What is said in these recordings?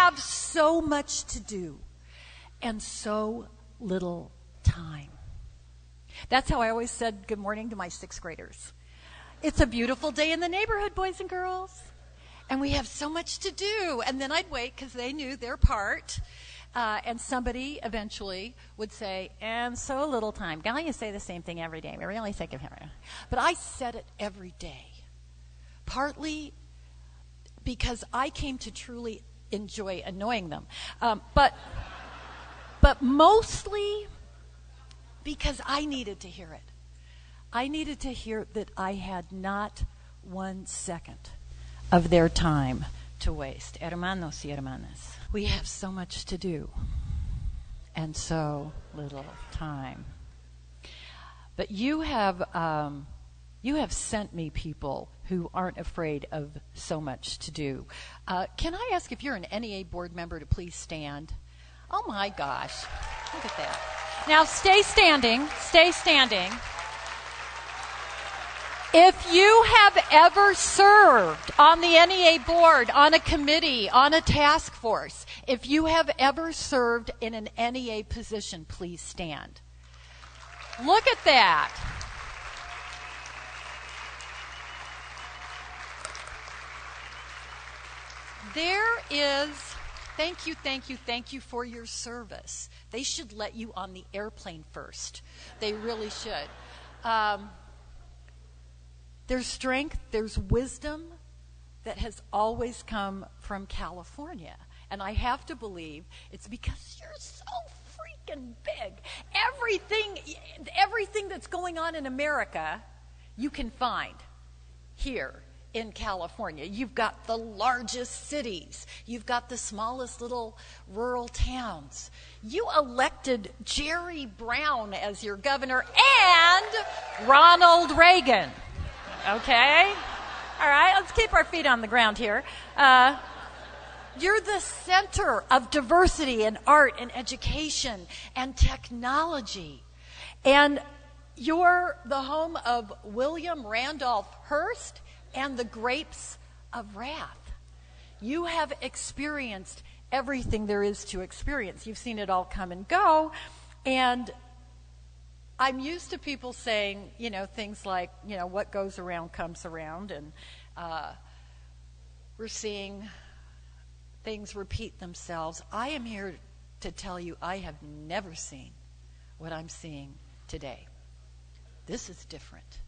have so much to do and so little time. That's how I always said good morning to my 6th graders. It's a beautiful day in the neighborhood, boys and girls. And we have so much to do. And then I'd wait because they knew their part. And somebody eventually would say, and so little time. Now you say the same thing every day. We're really sick of him. But I said it every day. Partly because I came to truly enjoy annoying them. But mostly because I needed to hear it. I needed to hear that I had not 1 second of their time to waste. Hermanos y hermanas, we have so much to do and so little time. But you have sent me people who aren't afraid of so much to do. Can I ask if you're an NEA board member to please stand? Oh my gosh, look at that. Now stay standing, stay standing. If you have ever served on the NEA board, on a committee, on a task force, if you have ever served in an NEA position, please stand. Look at that. There is, thank you for your service. They should let you on the airplane first. They really should. There's strength, there's wisdom that has always come from California. And I have to believe it's because you're so freaking big. Everything that's going on in America, you can find here in California. You've got the largest cities. You've got the smallest little rural towns. You elected Jerry Brown as your governor and Ronald Reagan. Okay? All right, let's keep our feet on the ground here. You're the center of diversity and art and education and technology. And you're the home of William Randolph Hearst and the Grapes of Wrath. You have experienced everything there is to experience. You've seen it all come and go. And I'm used to people saying, things like, what goes around comes around. And we're seeing things repeat themselves. I am here to tell you I have never seen what I'm seeing today. This is different.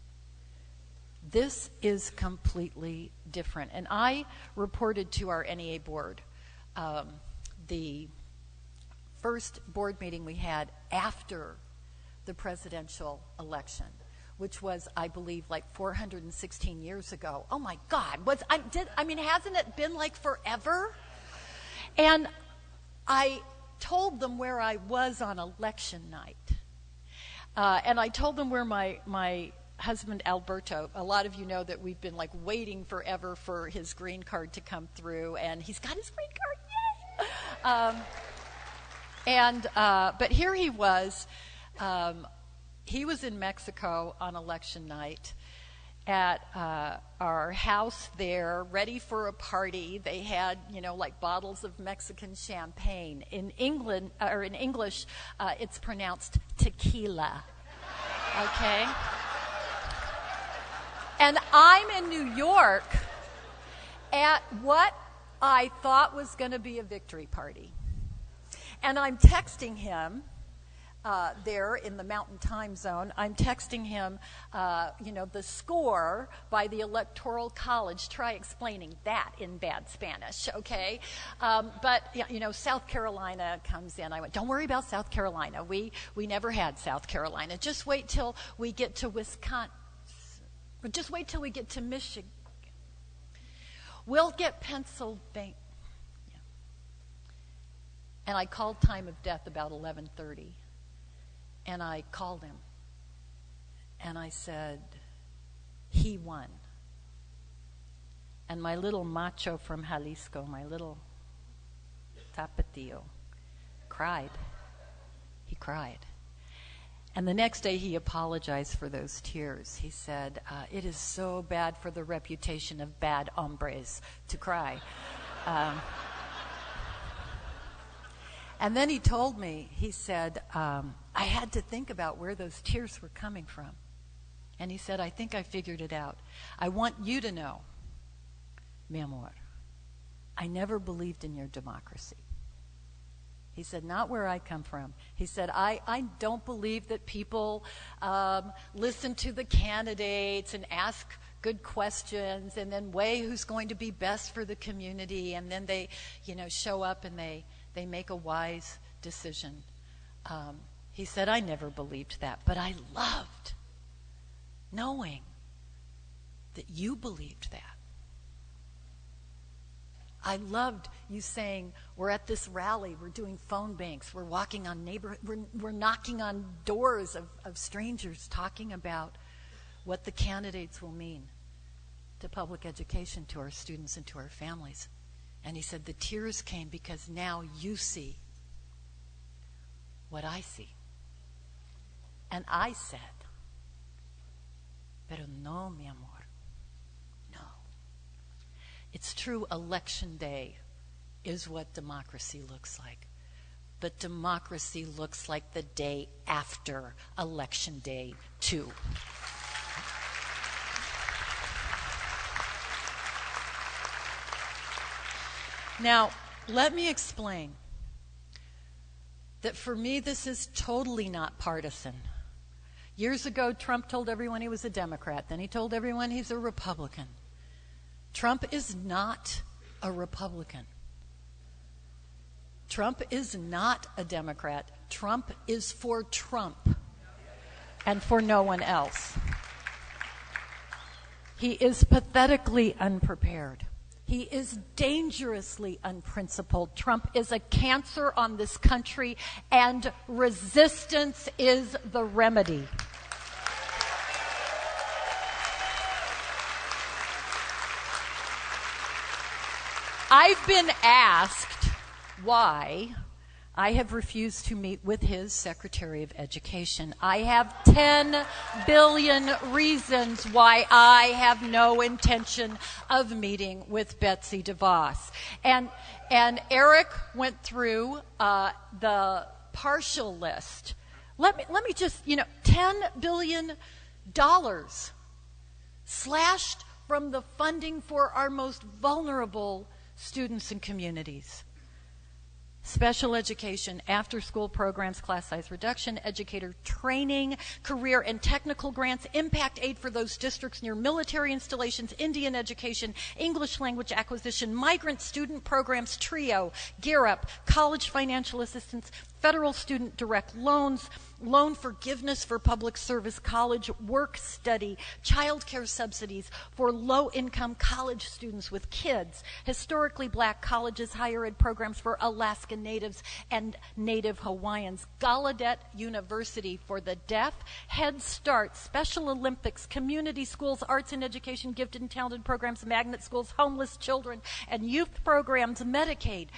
This is completely different. And I reported to our NEA board the first board meeting we had after the presidential election, which was, I believe, like 416 years ago. Oh my God! Hasn't it been like forever? And I told them where I was on election night, and I told them where my husband Alberto. A lot of you know that we've been like waiting forever for his green card to come through, and he's got his green card. Yay! But here he was. He was in Mexico on election night at our house there, ready for a party. They had, like bottles of Mexican champagne. In England, or in English, it's pronounced tequila. Okay? And I'm in New York at what I thought was going to be a victory party. And I'm texting him there in the Mountain Time Zone. I'm texting him, the score by the Electoral College. Try explaining that in bad Spanish, okay? But South Carolina comes in. I went, don't worry about South Carolina. We never had South Carolina. Just wait till we get to Wisconsin. Just wait till we get to Michigan. We'll get Pennsylvania. And I called time of death about 11:30. And I called him. And I said, he won. And my little macho from Jalisco, my little tapatío, cried. He cried. And the next day he apologized for those tears. He said, it is so bad for the reputation of bad hombres to cry. And then he told me, he said, I had to think about where those tears were coming from. And he said, I think I figured it out. I want you to know, mi amor, I never believed in your democracy. He said, not where I come from. He said, I don't believe that people listen to the candidates and ask good questions and then weigh who's going to be best for the community, and then they, show up and they make a wise decision. He said, I never believed that, but I loved knowing that you believed that. I loved you saying, we're at this rally, we're doing phone banks, we're walking on we're knocking on doors of strangers, talking about what the candidates will mean to public education, to our students and to our families. And he said the tears came because now you see what I see. And I said, pero no, mi amor. No. It's true, election day is what democracy looks like. But democracy looks like the day after election day, too. Now, let me explain that for me this is totally not partisan. Years ago, Trump told everyone he was a Democrat. Then he told everyone he's a Republican. Trump is not a Republican. Trump is not a Democrat. Trump is for Trump and for no one else. He is pathetically unprepared. He is dangerously unprincipled. Trump is a cancer on this country, and resistance is the remedy. I've been asked why I have refused to meet with his Secretary of Education. I have 10 billion reasons why I have no intention of meeting with Betsy DeVos. And Eric went through the partial list. Let me just, $10 billion slashed from the funding for our most vulnerable students and communities. Special education, after-school programs, class size reduction, educator training, career and technical grants, impact aid for those districts near military installations, Indian education, English language acquisition, migrant student programs, TRIO, Gear Up, college financial assistance, federal student direct loans, loan forgiveness for public service college work study, child care subsidies for low-income college students with kids, historically black colleges, higher ed programs for Alaska Natives and Native Hawaiians, Gallaudet University for the deaf, Head Start, Special Olympics, community schools, arts and education, gifted and talented programs, magnet schools, homeless children and youth programs, Medicaid,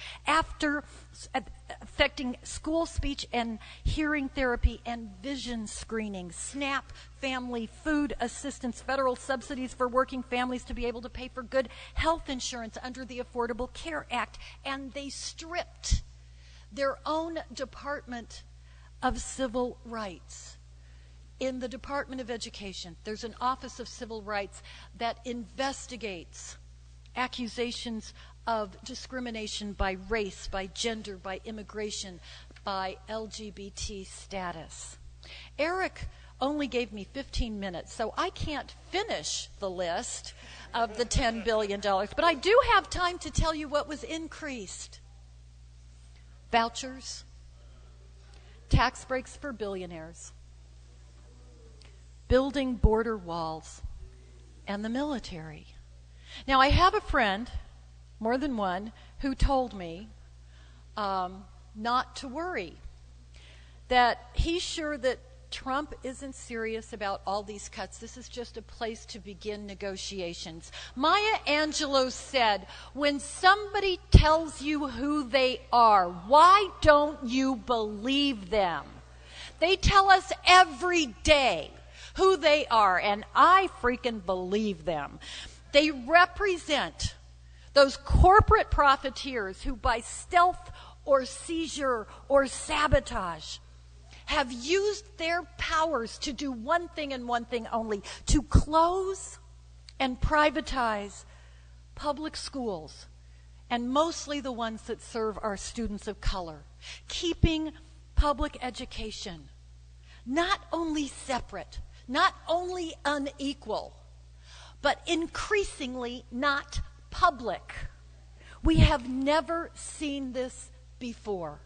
affecting school speech and hearing therapy and vision screening, SNAP, family food assistance, federal subsidies for working families to be able to pay for good health insurance under the Affordable Care Act. And they stripped their own Department of Civil Rights. In the Department of Education, there's an Office of Civil Rights that investigates accusations of discrimination by race, by gender, by immigration, by LGBT status. Eric only gave me 15 minutes, so I can't finish the list of the $10 billion, but I do have time to tell you what was increased. Vouchers, tax breaks for billionaires, building border walls, and the military. Now, I have a friend, more than one, who told me not to worry, that he's sure that Trump isn't serious about all these cuts. This is just a place to begin negotiations. Maya Angelou said, when somebody tells you who they are, why don't you believe them? They tell us every day who they are, and I freaking believe them. They represent those corporate profiteers who, by stealth or seizure or sabotage have used their powers to do one thing and one thing only, to close and privatize public schools, and mostly the ones that serve our students of color, keeping public education not only separate, not only unequal, but increasingly not public. We have never seen this before,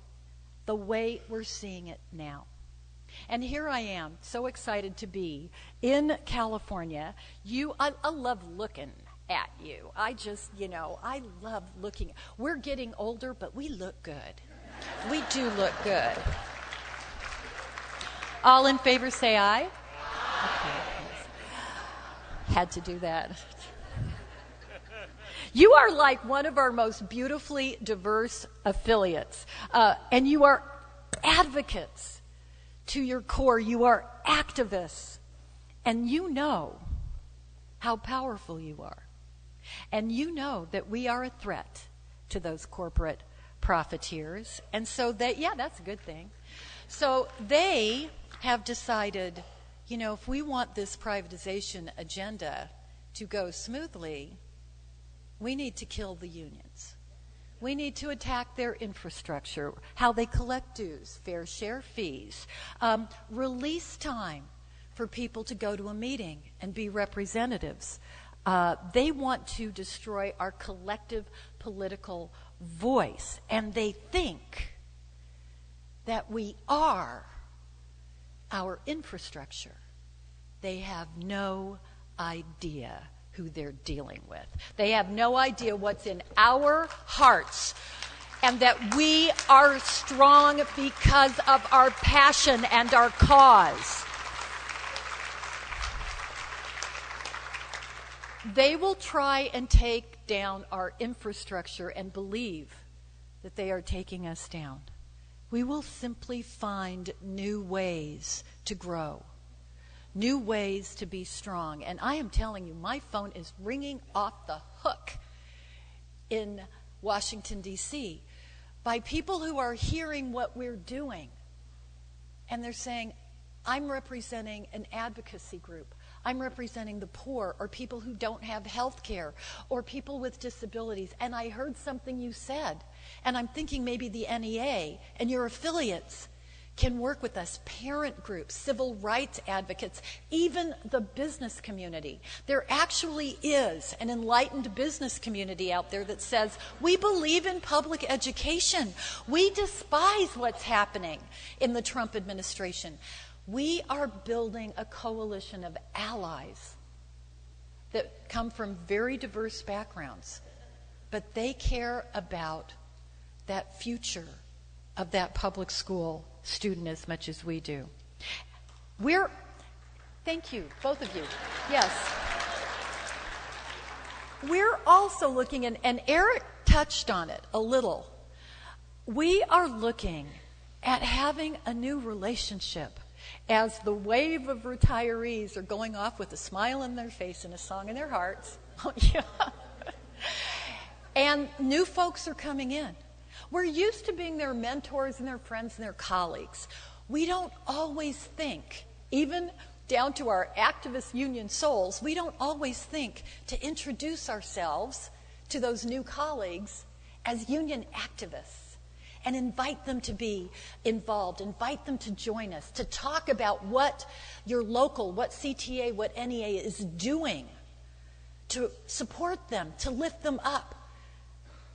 the way we're seeing it now. And here I am, so excited to be in California. I love looking at you. I love looking. We're getting older, but we look good. We do look good. All in favor say aye. Okay. Had to do that. You are like one of our most beautifully diverse affiliates, and you are advocates to your core. You are activists, and you know how powerful you are. And you know that we are a threat to those corporate profiteers. And so that's a good thing. So they have decided, if we want this privatization agenda to go smoothly, we need to kill the unions. We need to attack their infrastructure, how they collect dues, fair share fees, release time for people to go to a meeting and be representatives. They want to destroy our collective political voice, and they think that we are our infrastructure. They have no idea who they're dealing with. They have no idea what's in our hearts, and that we are strong because of our passion and our cause. They will try and take down our infrastructure and believe that they are taking us down. We will simply find new ways to grow, new ways to be strong. And I am telling you, my phone is ringing off the hook in Washington, D.C. by people who are hearing what we're doing. And they're saying, I'm representing an advocacy group. I'm representing the poor, or people who don't have health care, or people with disabilities. And I heard something you said, and I'm thinking maybe the NEA and your affiliates can work with us, parent groups, civil rights advocates, even the business community. There actually is an enlightened business community out there that says, we believe in public education. We despise what's happening in the Trump administration. We are building a coalition of allies that come from very diverse backgrounds, but they care about that future of that public school student as much as we do. Thank you, both of you. Yes. We're also looking, and Eric touched on it a little, we are looking at having a new relationship as the wave of retirees are going off with a smile on their face and a song in their hearts. Yeah. And new folks are coming in. We're used to being their mentors and their friends and their colleagues. We don't always think, even down to our activist union souls, we don't always think to introduce ourselves to those new colleagues as union activists and invite them to be involved, invite them to join us, to talk about what your local, what CTA, what NEA is doing to support them, to lift them up,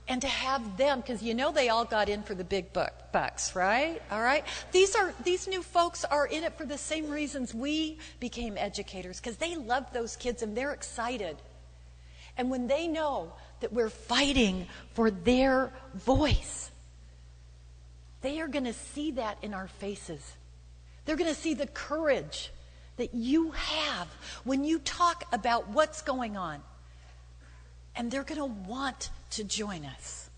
and to have them, because they all got in for the big bucks, right? All right? These new folks are in it for the same reasons we became educators, because they love those kids and they're excited. And when they know that we're fighting for their voice, they are going to see that in our faces. They're going to see the courage that you have when you talk about what's going on. And they're going to want to join us.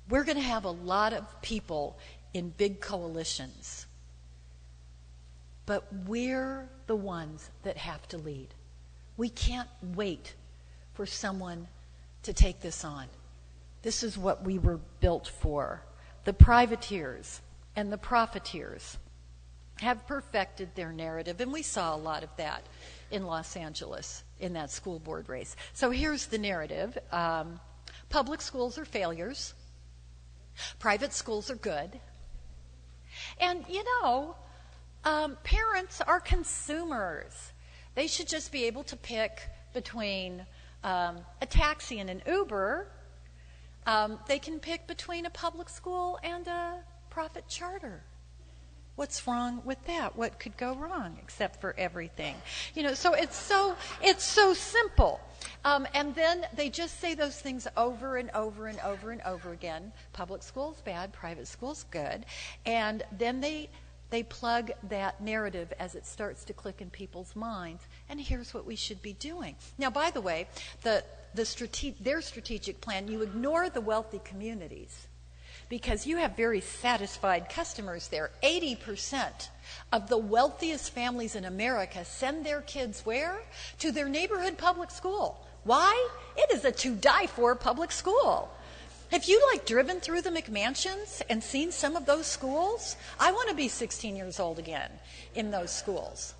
We're going to have a lot of people in big coalitions. But we're the ones that have to lead. We can't wait for someone to take this on. This is what we were built for. The privateers and the profiteers have perfected their narrative, and we saw a lot of that in Los Angeles in that school board race. So here's the narrative. Public schools are failures. Private schools are good. And, parents are consumers. They should just be able to pick between a taxi and an Uber. They can pick between a public school and a private charter. What's wrong with that? What could go wrong except for everything? So it's so simple. And then they just say those things over and over and over and over again. Public school's bad, private school's good. And then they plug that narrative as it starts to click in people's minds. And here's what we should be doing. Now, by the way, their strategic plan, you ignore the wealthy communities because you have very satisfied customers there. 80% of the wealthiest families in America send their kids where? To their neighborhood public school. Why? It is a to-die-for public school. Have you driven through the McMansions and seen some of those schools? I want to be 16 years old again in those schools.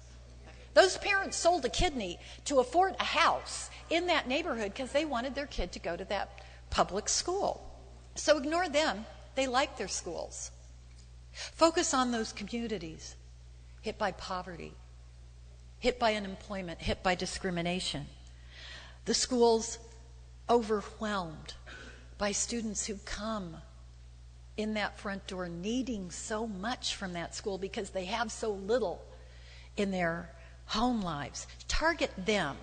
Those parents sold a kidney to afford a house in that neighborhood because they wanted their kid to go to that public school. So ignore them. They like their schools. Focus on those communities hit by poverty, hit by unemployment, hit by discrimination. The schools overwhelmed by students who come in that front door needing so much from that school because they have so little in their home lives. Target them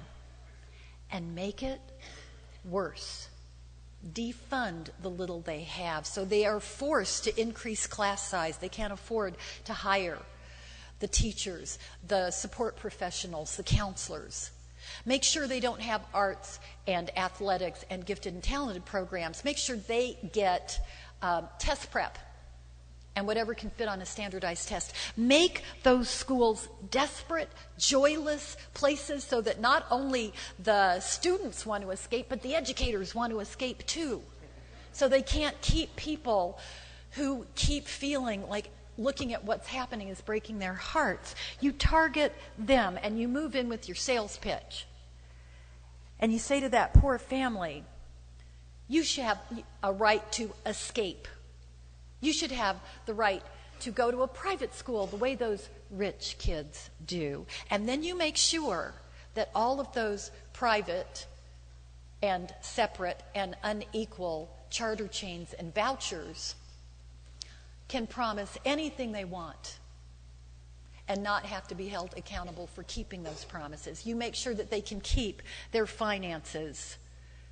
and make it worse. Defund the little they have so they are forced to increase class size. They can't afford to hire the teachers, the support professionals, the counselors. Make sure they don't have arts and athletics and gifted and talented programs. Make sure they get test prep and whatever can fit on a standardized test. Make those schools desperate, joyless places so that not only the students want to escape, but the educators want to escape too. So they can't keep people who keep feeling like looking at what's happening is breaking their hearts. You target them and you move in with your sales pitch. And you say to that poor family, you should have a right to escape. You should have the right to go to a private school the way those rich kids do. And then you make sure that all of those private and separate and unequal charter chains and vouchers can promise anything they want and not have to be held accountable for keeping those promises. You make sure that they can keep their finances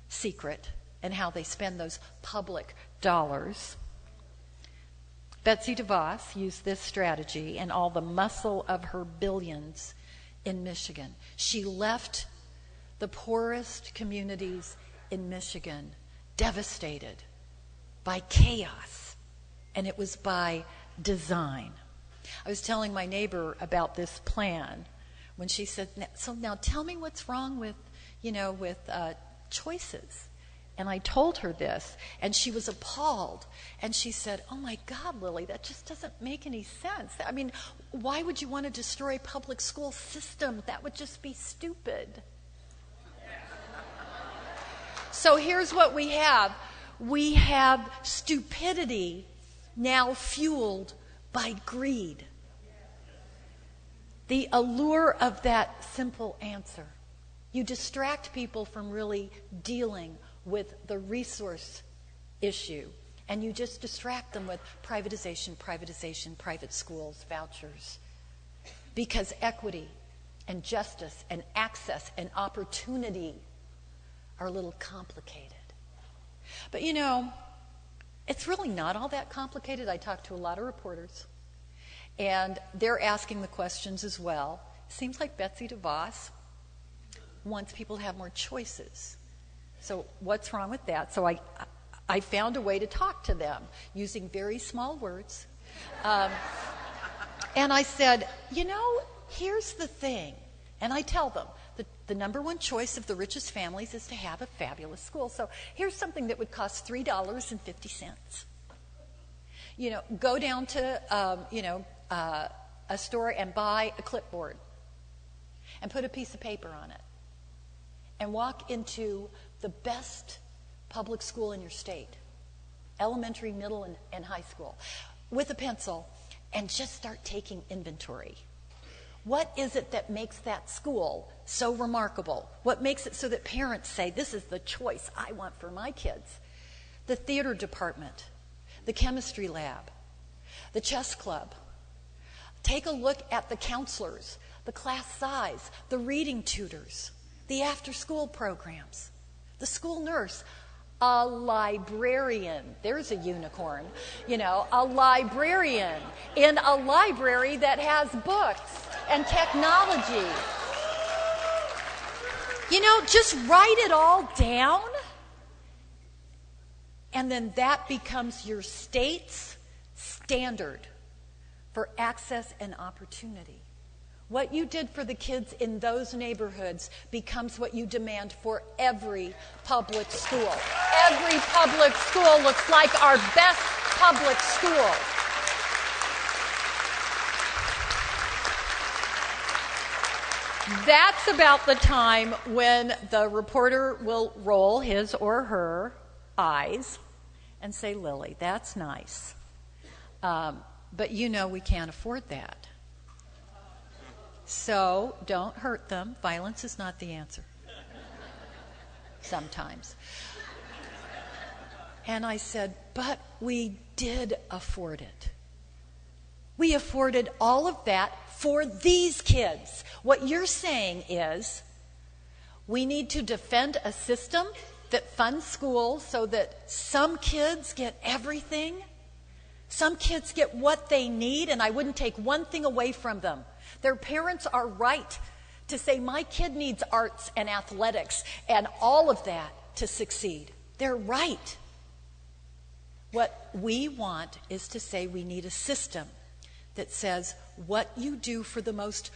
secret and how they spend those public dollars. Betsy DeVos used this strategy and all the muscle of her billions in Michigan. She left the poorest communities in Michigan devastated by chaos, and it was by design. I was telling my neighbor about this plan when she said, so now tell me what's wrong with choices. And I told her this, and she was appalled. And she said, oh my God, Lily, that just doesn't make any sense. I mean, why would you want to destroy public school system? That would just be stupid. So here's what we have. We have stupidity now fueled by greed. The allure of that simple answer. You distract people from really dealing with the resource issue, and you just distract them with privatization, private schools, vouchers. Because equity and justice and access and opportunity are a little complicated. But it's really not all that complicated. I talked to a lot of reporters, and they're asking the questions as well. Seems like Betsy DeVos wants people to have more choices. So what's wrong with that? So I found a way to talk to them using very small words. And I said, here's the thing. And I tell them, The number one choice of the richest families is to have a fabulous school. So here's something that would cost $3.50. Go down to, a store and buy a clipboard and put a piece of paper on it and walk into the best public school in your state, elementary, middle, and high school, with a pencil, and just start taking inventory. What is it that makes that school so remarkable? What makes it so that parents say, this is the choice I want for my kids? The theater department, the chemistry lab, the chess club. Take a look at the counselors, the class size, the reading tutors, the after-school programs, the school nurse, a librarian. There's a unicorn. A librarian in a library that has books and technology. Just write it all down, and then that becomes your state's standard for access and opportunity. What you did for the kids in those neighborhoods becomes what you demand for every public school. Every public school looks like our best public school. That's about the time when the reporter will roll his or her eyes and say, Lily, that's nice. But we can't afford that. So don't hurt them. Violence is not the answer. Sometimes. And I said, but we did afford it. We afforded all of that for these kids. What you're saying is we need to defend a system that funds schools so that some kids get everything. Some kids get what they need, and I wouldn't take one thing away from them. Their parents are right to say, my kid needs arts and athletics and all of that to succeed. They're right. What we want is to say we need a system that says what you do for the most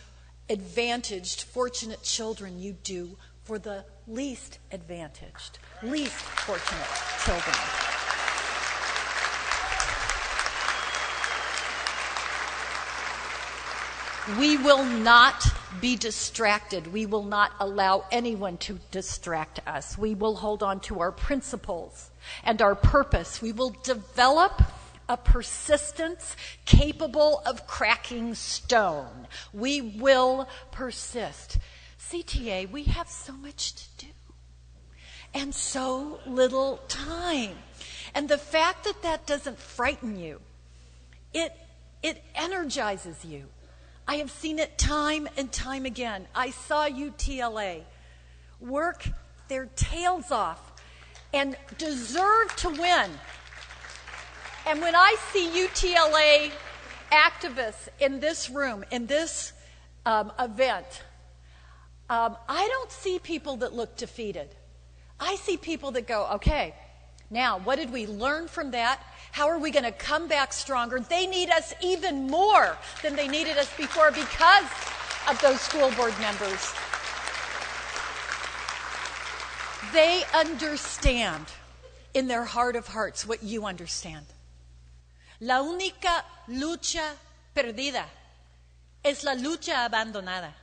advantaged, fortunate children, you do for the least advantaged, least fortunate children. We will not be distracted. We will not allow anyone to distract us. We will hold on to our principles and our purpose. We will develop a persistence capable of cracking stone. We will persist. CTA, we have so much to do and so little time. And the fact that that doesn't frighten you, it energizes you. I have seen it time and time again. I saw UTLA work their tails off and deserve to win. And when I see UTLA activists in this room, in this event, I don't see people that look defeated. I see people that go, okay, now what did we learn from that? How are we going to come back stronger? They need us even more than they needed us before because of those school board members. They understand in their heart of hearts what you understand. La única lucha perdida es la lucha abandonada.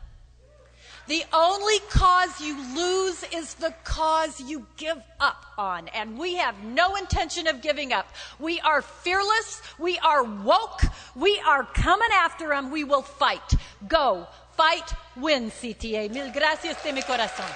The only cause you lose is the cause you give up on. And we have no intention of giving up. We are fearless. We are woke. We are coming after them. We will fight. Go, fight, win, CTA. Mil gracias de mi corazón.